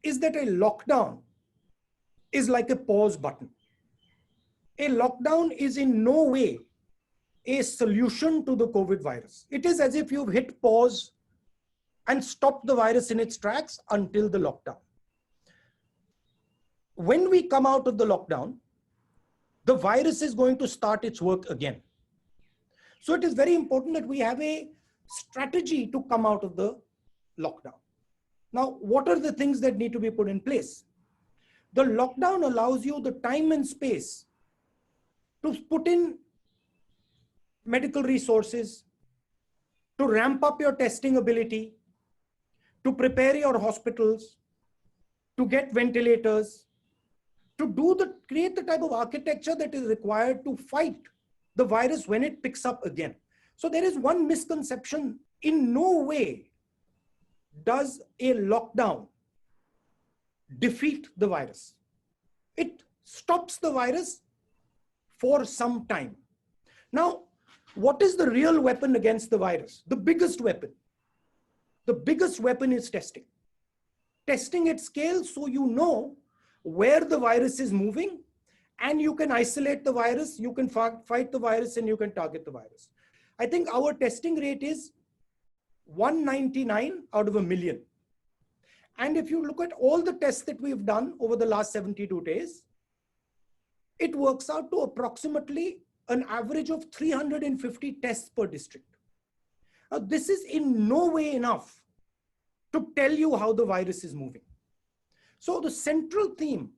is that a lockdown is like a pause button. A lockdown is in no way a solution to the COVID virus. It is as if you've hit pause and stopped the virus in its tracks until the lockdown. When we come out of the lockdown, the virus is going to start its work again. So it is very important that we have a strategy to come out of the lockdown. Now, what are the things that need to be put in place? The lockdown allows you the time and space to put in medical resources, to ramp up your testing ability, to prepare your hospitals, to get ventilators, to create the type of architecture that is required to fight the virus when it picks up again. So there is one misconception. In no way does a lockdown defeat the virus. It stops the virus for some time. Now, what is the real weapon against the virus? The biggest weapon. The biggest weapon is testing. Testing at scale so you know where the virus is moving and you can isolate the virus, you can fight the virus, and you can target the virus. I think our testing rate is 199 out of a million. And if you look at all the tests that we've done over the last 72 days, it works out to approximately an average of 350 tests per district. Now, this is in no way enough to tell you how the virus is moving. So the central theme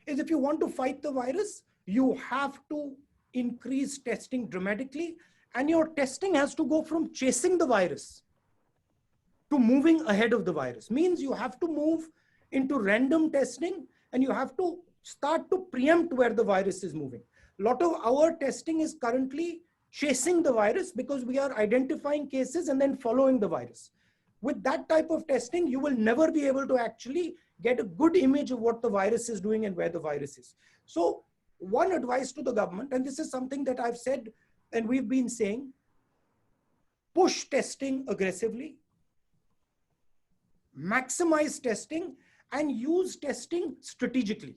is, if you want to fight the virus, you have to increase testing dramatically, and your testing has to go from chasing the virus to moving ahead of the virus. Means you have to move into random testing and you have to start to preempt where the virus is moving. A lot of our testing is currently chasing the virus because we are identifying cases and then following the virus. With that type of testing, you will never be able to actually get a good image of what the virus is doing and where the virus is. So one advice to the government, and this is something that I've said and we've been saying, push testing aggressively, maximize testing, and use testing strategically.